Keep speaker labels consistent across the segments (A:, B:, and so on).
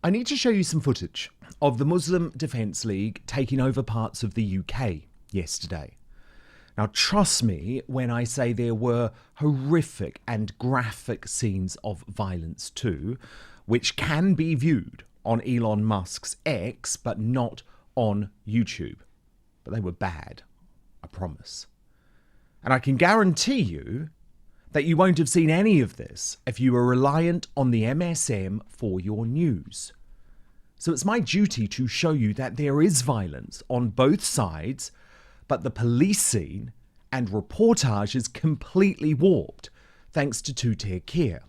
A: I need to show you some footage of the Muslim Defence League taking over parts of the UK yesterday. Now, trust me when I say there were horrific and graphic scenes of violence too, which can be viewed on Elon Musk's X, but not on YouTube. But they were bad, I promise. And I can guarantee you that you won't have seen any of this if you were reliant on the MSM for your news. So it's my duty to show you that there is violence on both sides, but the policing and reportage is completely warped thanks to Two Tier Keir.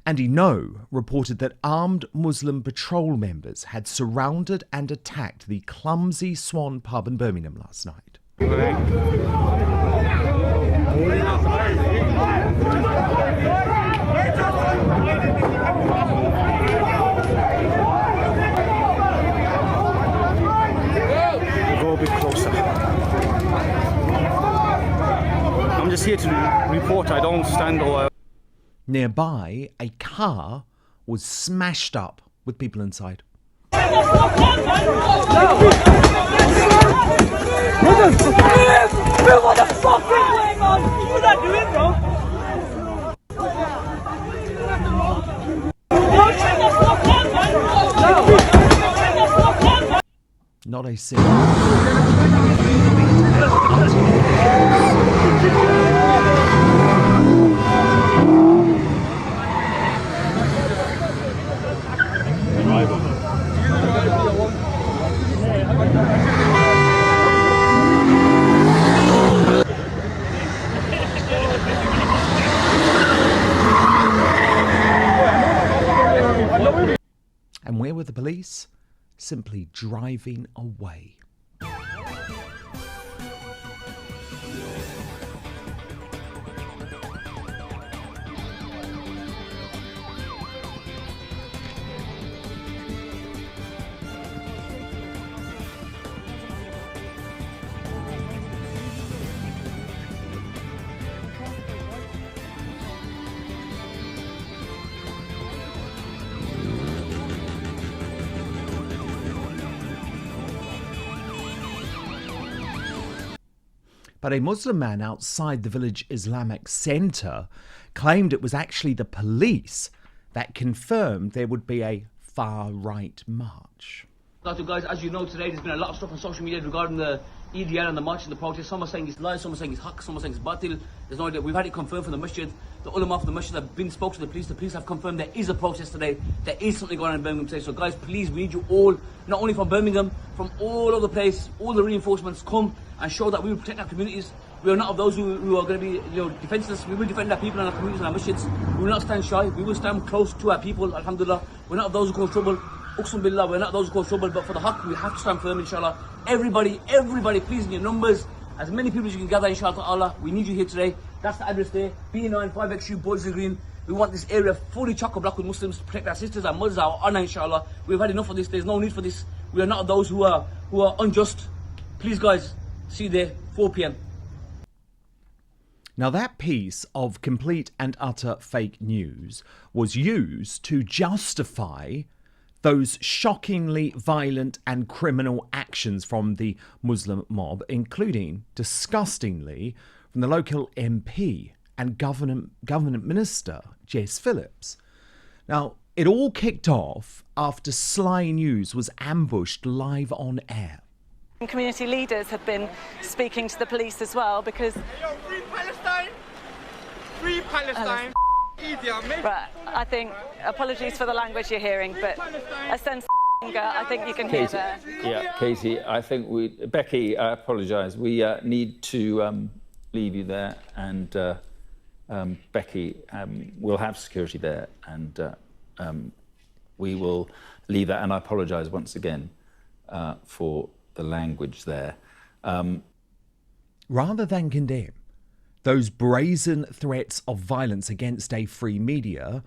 A: Andy No reported that armed Muslim patrol members had surrounded and attacked the Clumsy Swan pub in Birmingham last night.
B: Go a bit closer. I'm just here to report. I don't stand or...
A: Nearby, a car was smashed up with people inside.
C: What the fuck is going on? What are you doing, bro?
A: Not a single. And where were the police? Simply driving away. But a Muslim man outside the village Islamic centre claimed it was actually the police that confirmed there would be a far-right march.
D: So guys, as you know today, there's been a lot of stuff on social media regarding the EDL and the march and the protest. Some are saying it's lies, some are saying it's haq, some are saying it's batil. There's no idea. We've had it confirmed from the masjid. The ulama from the masjid have been spoke to the police. The police have confirmed there is a protest today. There is something going on in Birmingham today. So guys, please, we need you all, not only from Birmingham, from all over the place, all the reinforcements, come and show that we will protect our communities. We are not of those who are going to be defenceless. We will defend our people and our communities and our masjids. We will not stand shy. We will stand close to our people, alhamdulillah. We're not of those who cause trouble. Uqsum billah, we're not those who cause trouble, but for the haqq, we have to stand firm, inshallah. Everybody, please, in your numbers, as many people as you can gather, inshallah, Allah, we need you here today. That's the address there, B9, 5XU, Boys Green. We want this area fully chock-a-block with Muslims to protect our sisters, our mothers, our honor, inshallah. We've had enough of this, there's no need for this. We are not of those who are unjust. Please, guys, see you there, 4 p.m.
A: Now, that piece of complete and utter fake news was used to justify those shockingly violent and criminal actions from the Muslim mob, including, disgustingly, from the local MP and government minister, Jess Phillips. Now, it all kicked off after Sly News was ambushed live on air.
E: Community leaders have been speaking to the police as well because...
F: Free Palestine! Free Palestine!
E: Right, I think, apologies for the language you're hearing, but a sense of anger, I think you can hear there.
G: Yeah, Katie, I think Becky, I apologise. We need to leave you there, and Becky will have security there, and we will leave that, and I apologise once again for the language there.
A: Rather than condemn those brazen threats of violence against a free media,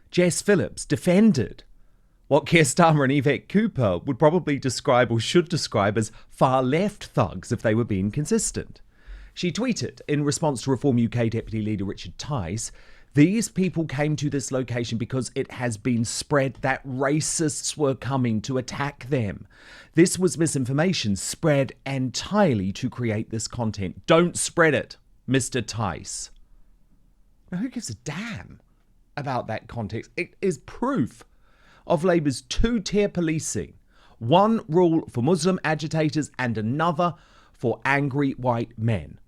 A: Jess Phillips defended what Keir Starmer and Yvette Cooper would probably describe or should describe as far-left thugs if they were being consistent. She tweeted in response to Reform UK Deputy Leader Richard Tice These people came to this location because it has been spread that racists were coming to attack them. This was misinformation spread entirely to create this content. Don't spread it, Mr. Tice. Now, who gives a damn about that context? It is proof of Labour's two-tier policing. One rule for Muslim agitators and another for angry white men.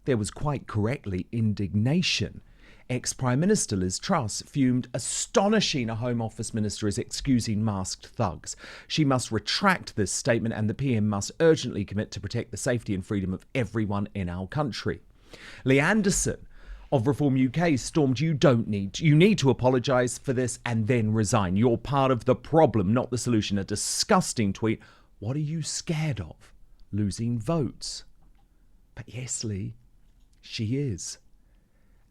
A: There was quite correctly indignation. Ex-Prime Minister Liz Truss fumed, astonishing a Home Office minister is excusing masked thugs. She must retract this statement and the PM must urgently commit to protect the safety and freedom of everyone in our country. Lee Anderson of Reform UK stormed, you need to apologise for this and then resign. You're part of the problem, not the solution. A disgusting tweet. What are you scared of? Losing votes. But yes, Lee, she is.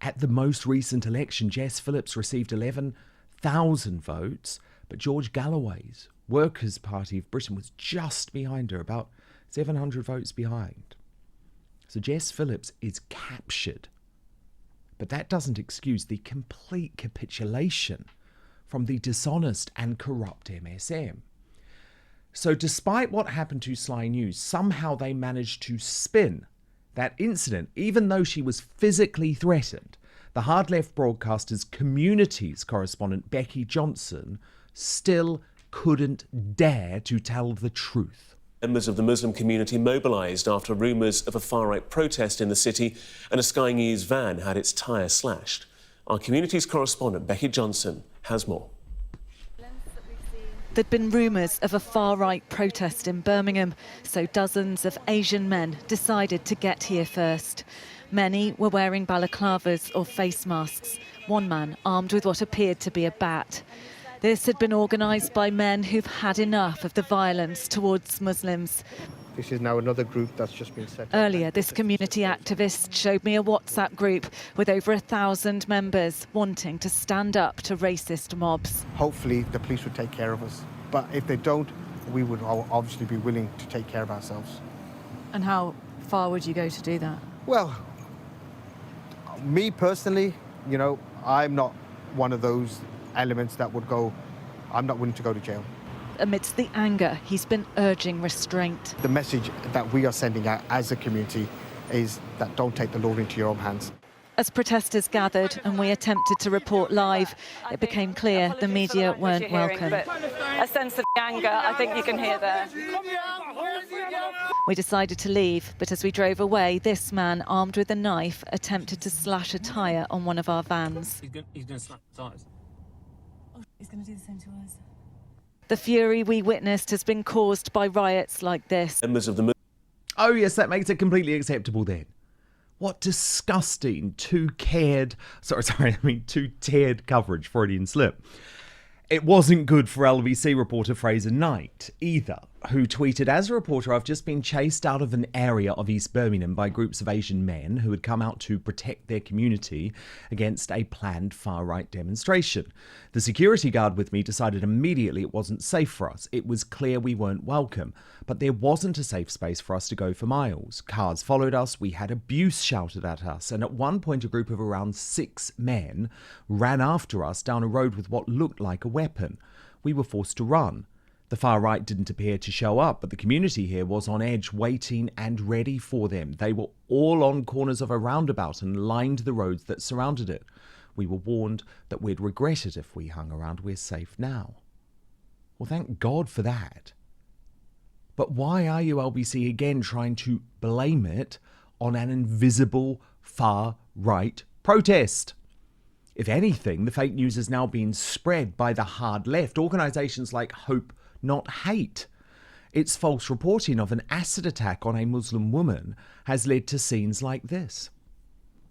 A: At the most recent election, Jess Phillips received 11,000 votes, but George Galloway's Workers' Party of Britain was just behind her, about 700 votes behind. So Jess Phillips is captured. But that doesn't excuse the complete capitulation from the dishonest and corrupt MSM. So despite what happened to Sly News, somehow they managed to spin that incident, even though she was physically threatened. The hard left broadcaster's communities correspondent Becky Johnson still couldn't dare to tell the truth.
H: Members of the Muslim community mobilised after rumours of a far-right protest in the city and a Sky News van had its tyre slashed. Our communities correspondent Becky Johnson has more.
E: There'd been rumours of a far-right protest in Birmingham, so dozens of Asian men decided to get here first. Many were wearing balaclavas or face masks, one man armed with what appeared to be a bat. This had been organised by men who've had enough of the violence towards Muslims.
I: This is now another group that's just been set up.
E: Earlier, this community activist showed me a WhatsApp group with over 1,000 members wanting to stand up to racist mobs.
I: Hopefully the police would take care of us, but if they don't, we would obviously be willing to take care of ourselves.
E: And how far would you go to do that?
I: Well, me personally, you know, I'm not one of those elements that would go, I'm not willing to go to jail.
E: Amidst the anger, he's been urging restraint.
I: The message that we are sending out as a community is that don't take the law into your own hands.
E: As protesters gathered and we attempted to report live, it became clear the media weren't welcome. A sense of anger, I think you can hear there. We decided to leave, but as we drove away, this man, armed with a knife, attempted to slash a tyre on one of our vans.
D: He's going to slash the tyres.
E: Oh, he's going to do the same to us. The fury we witnessed has been caused by riots like this.
H: Members of the
A: Oh yes, that makes it completely acceptable then. What disgusting two-tiered coverage, Freudian slip. It wasn't good for LBC reporter Fraser Knight either, who tweeted, as a reporter, I've just been chased out of an area of East Birmingham by groups of Asian men who had come out to protect their community against a planned far-right demonstration. The security guard with me decided immediately it wasn't safe for us. It was clear we weren't welcome, but there wasn't a safe space for us to go for miles. Cars followed us, we had abuse shouted at us, and at one point a group of around 6 men ran after us down a road with what looked like a weapon. We were forced to run. The far right didn't appear to show up, but the community here was on edge, waiting and ready for them. They were all on corners of a roundabout and lined the roads that surrounded it. We were warned that we'd regret it if we hung around. We're safe now. Well, thank God for that. But why are you, LBC, again trying to blame it on an invisible far-right protest? If anything, the fake news is now being spread by the hard left, organisations like Hope Not Hate. Its false reporting of an acid attack on a Muslim woman has led to scenes like this.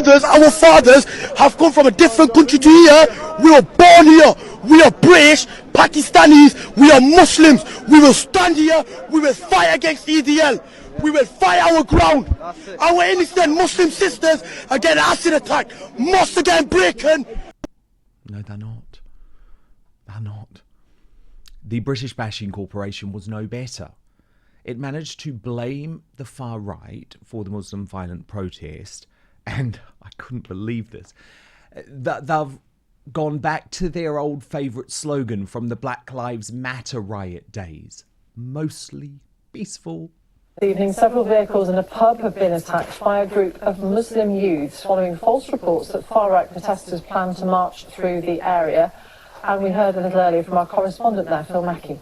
J: Our fathers have come from a different country to here. We were born here. We are British, Pakistanis, we are Muslims. We will stand here. We will fight against EDL. We will fight our ground. Our innocent Muslim sisters are getting acid attacked. Must again breaking.
A: No, they're not. They're not. The British Bashing Corporation was no better. It managed to blame the far right for the Muslim violent protest, and I couldn't believe this. They've gone back to their old favourite slogan from the Black Lives Matter riot days. Mostly peaceful.
K: This evening, several vehicles in a pub have been attacked by a group of Muslim youths following false reports that far-right protesters plan to march through the area. And we heard a little earlier from our correspondent there, Phil Mackey.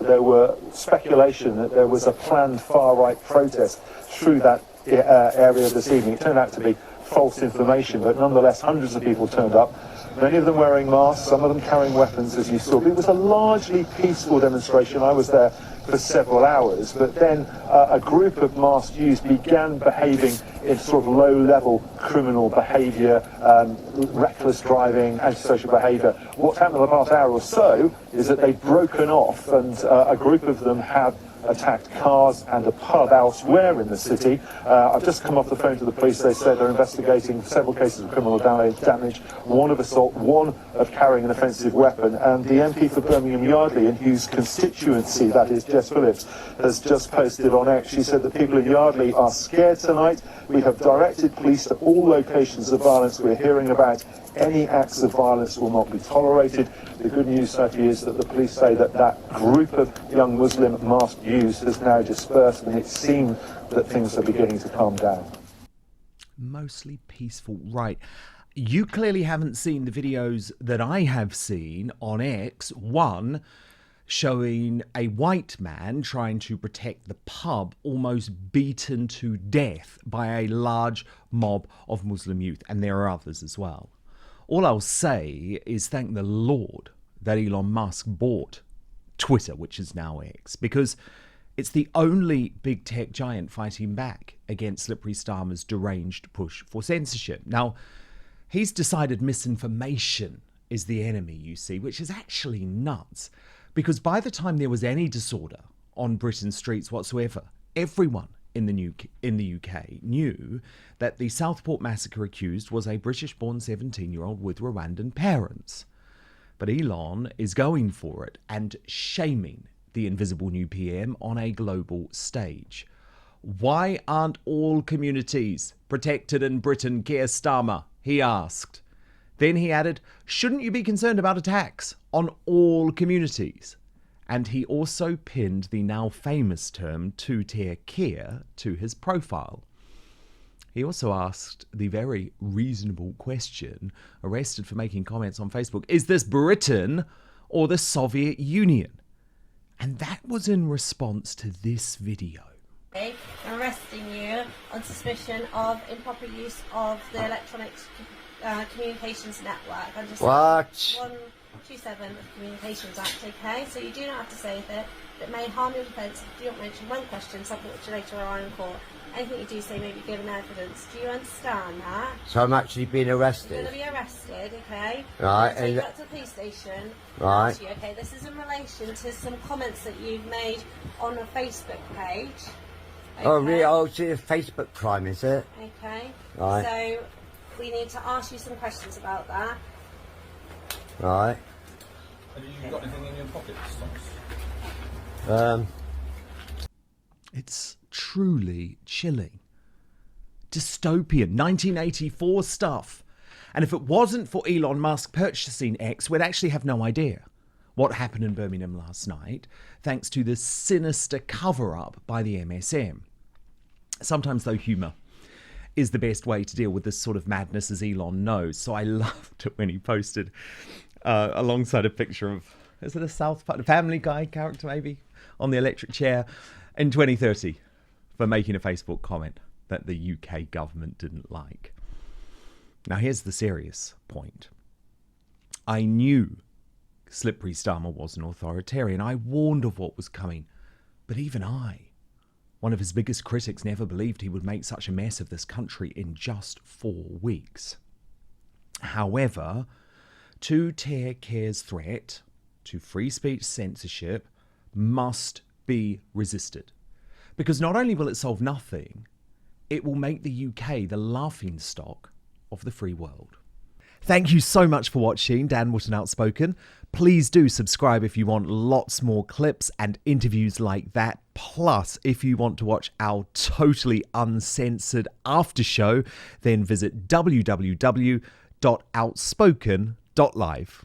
L: There were speculation that there was a planned far-right protest through that area this evening. It turned out to be false information, but nonetheless hundreds of people turned up, many of them wearing masks, some of them carrying weapons, as you saw. It was a largely peaceful demonstration. I was there for several hours, but then a group of masked youths began behaving in sort of low-level criminal behaviour, reckless driving, antisocial behaviour. What's happened in the past hour or so is that they've broken off, and a group of them have attacked cars and a pub elsewhere in the city. I've just come off the phone to the police. They said they're investigating several cases of criminal damage, one of assault, one of carrying an offensive weapon. And the MP for Birmingham Yardley, in whose constituency that is, Jess Phillips, has just posted on X. She said that people in Yardley are scared tonight. We have directed police to all locations of violence we're hearing about. Any acts of violence will not be tolerated. The good news, Sophie, is that the police say that that group of young Muslim masked youths has now dispersed, and it seems that things are beginning to calm down.
A: Mostly peaceful, right. You clearly haven't seen the videos that I have seen on X. One showing a white man trying to protect the pub almost beaten to death by a large mob of Muslim youth, and there are others as well. All I'll say is thank the Lord that Elon Musk bought Twitter, which is now X, because it's the only big tech giant fighting back against Slippery Starmer's deranged push for censorship. Now, he's decided misinformation is the enemy, you see, which is actually nuts, because by the time there was any disorder on Britain's streets whatsoever, everyone in the UK knew that the Southport massacre accused was a British-born 17-year-old with Rwandan parents. But Elon is going for it and shaming the invisible new PM on a global stage. Why aren't all communities protected in Britain, Keir Starmer? He asked. Then he added, shouldn't you be concerned about attacks on all communities? And he also pinned the now famous term Two Tier Keir to his profile. He also asked the very reasonable question, arrested for making comments on Facebook, is this Britain or the Soviet Union? And that was in response to this video.
M: I'm arresting you on suspicion of improper use of the electronic communications network. I'm just
N: what?
M: 127 of the Communications Act, okay? So you do not have to say that it may harm your defence if you don't mention one question, something which you later are in court. Anything you do say may be given evidence. Do you understand that?
N: So I'm actually being arrested?
M: You're going to be arrested, okay?
N: Right.
M: So you got to the police station.
N: Right.
M: You, okay, this is in relation to some comments that you've made on a Facebook page. Okay?
N: Oh, really? Oh, it's a Facebook crime, is it?
M: Okay.
N: Right.
M: So we need to ask you some questions about that.
N: Right.
G: Have you got anything in your pockets, Thomas?
A: It's truly chilling. Dystopian, 1984 stuff. And if it wasn't for Elon Musk purchasing X, we'd actually have no idea what happened in Birmingham last night, thanks to the sinister cover-up by the MSM. Sometimes, though, humour is the best way to deal with this sort of madness, as Elon knows. So I loved it when he posted alongside a picture of, is it a South Park, Family Guy character maybe, on the electric chair in 2030 for making a Facebook comment that the UK government didn't like. Now here's the serious point. I knew Slippery Starmer was an authoritarian. I warned of what was coming. But even I, one of his biggest critics, never believed he would make such a mess of this country in just 4 weeks. However, Two Tier Keir's threat to free speech censorship must be resisted. Because not only will it solve nothing, it will make the UK the laughingstock of the free world. Thank you so much for watching Dan Wootton Outspoken. Please do subscribe if you want lots more clips and interviews like that. Plus, if you want to watch our totally uncensored after show, then visit www.outspokennewscom. www.outspoken.live.